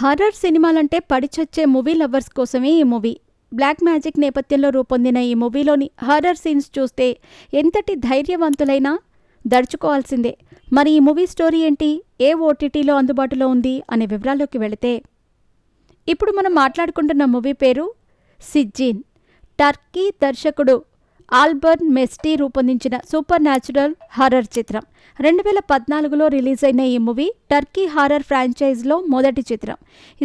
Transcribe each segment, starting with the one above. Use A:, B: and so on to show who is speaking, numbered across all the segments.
A: Horror సినిమాలంటే పడిచచ్చే movie lovers కోసమే ఈ మూవీ. బ్లాక్ మ్యాజిక్ నేపథ్యంలో రూపొందిన ఈ మూవీలోని హారర్ సీన్స్ చూస్తే ఎంతటి ధైర్యవంతులైనా దడుచుకోవాల్సిందే. మరి ఈ మూవీ స్టోరీ ఏంటి, ఏ ఓటీటీలో అందుబాటులో ఉంది అనే వివరాల్లోకి వెళితే, ఇప్పుడు మనం మాట్లాడుకుంటున్న మూవీ పేరు సిజ్జీన్. టర్కీ దర్శకుడు ఆల్బర్న్ మెస్టీ రూపొందించిన సూపర్ న్యాచురల్ హారర్ చిత్రం. 2014లో రిలీజ్ అయిన ఈ మూవీ టర్కీ హారర్ ఫ్రాంచైజ్లో మొదటి చిత్రం.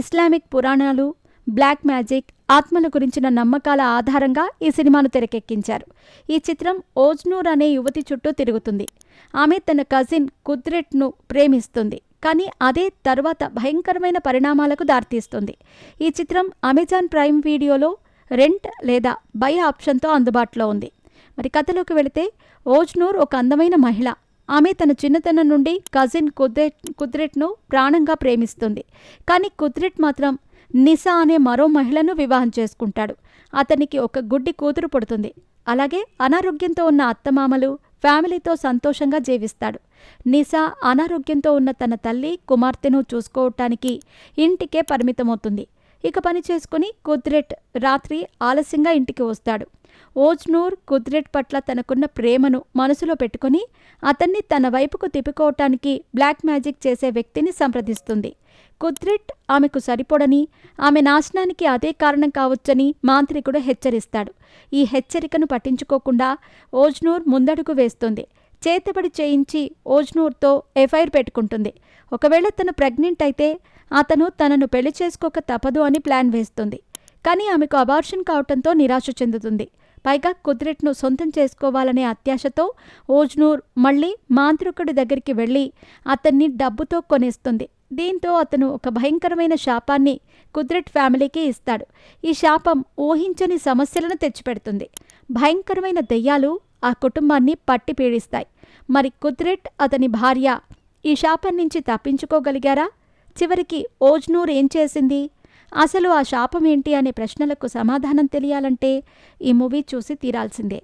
A: ఇస్లామిక్ పురాణాలు, బ్లాక్ మ్యాజిక్, ఆత్మల గురించిన నమ్మకాల ఆధారంగా ఈ సినిమాను తెరకెక్కించారు. ఈ చిత్రం ఓజ్నూర్ అనే యువతి చుట్టూ తిరుగుతుంది. ఆమె తన కజిన్ కుద్రెట్ను ప్రేమిస్తుంది, కానీ అదే తర్వాత భయంకరమైన పరిణామాలకు దారితీస్తుంది. ఈ చిత్రం అమెజాన్ ప్రైమ్ వీడియోలో రెంట్ లేదా బై ఆప్షన్తో అందుబాటులో ఉంది. మరి కథలోకి వెళితే, ఓజ్నూర్ ఒక అందమైన మహిళ. ఆమె తన చిన్నతనం నుండి కజిన్ కుద్రెట్ను ప్రాణంగా ప్రేమిస్తుంది. కానీ కుద్రెట్ మాత్రం నిసా అనే మరో మహిళను వివాహం చేసుకుంటాడు. అతనికి ఒక గుడ్డి కూతురు పుడుతుంది. అలాగే అనారోగ్యంతో ఉన్న అత్తమామలు, ఫ్యామిలీతో సంతోషంగా జీవిస్తాడు. నిసా అనారోగ్యంతో ఉన్న తన తల్లి, కుమార్తెను చూసుకోవటానికి ఇంటికే పరిమితమవుతుంది. ఇక పని చేసుకుని కుద్రెట్ రాత్రి ఆలస్యంగా ఇంటికి వస్తాడు. ఓజ్నూర్ కుద్రెట్ పట్ల తనకున్న ప్రేమను మనసులో పెట్టుకుని అతన్ని తన వైపుకు తిప్పుకోవటానికి బ్లాక్ మ్యాజిక్ చేసే వ్యక్తిని సంప్రదిస్తుంది. కుద్రెట్ ఆమెకు సరిపడని, ఆమె నాశనానికి అదే కారణం కావచ్చని మాంత్రికుడు హెచ్చరిస్తాడు. ఈ హెచ్చరికను పట్టించుకోకుండా ఓజ్నూర్ ముందడుగు వేస్తుంది. చేతబడి చేయించి ఓజ్నూర్తో ఎఫ్ఐఆర్ పెట్టుకుంటుంది. ఒకవేళ తను ప్రెగ్నెంట్ అయితే అతను తనను పెళ్లి చేసుకోక తప్పదు అని ప్లాన్ వేస్తుంది. కానీ ఆమెకు అబార్షన్ కావటంతో నిరాశ చెందుతుంది. పైగా కుద్రెట్ను సొంతం చేసుకోవాలనే అత్యాశతో ఓజ్నూర్ మళ్ళీ మాంత్రికుడి దగ్గరికి వెళ్ళి అతన్ని డబ్బుతో కొనేస్తుంది. దీంతో అతను ఒక భయంకరమైన శాపాన్ని కుద్రెట్ ఫ్యామిలీకి ఇస్తాడు. ఈ శాపం ఊహించని సమస్యలను తెచ్చిపెడుతుంది. భయంకరమైన దెయ్యాలు ఆ కుటుంబాన్ని పట్టి పీడిస్తాయి. మరి కుద్రెట్, అతని భార్య ఈ శాపం నుంచి తప్పించుకోగలిగారా? చివరికి ఓజ్నూర్ ఏం చేసింది? అసలు ఆ శాపం ఏంటి అనే ప్రశ్నలకు సమాధానం తెలియాలంటే ఈ మూవీ చూసి తీరాల్సిందే.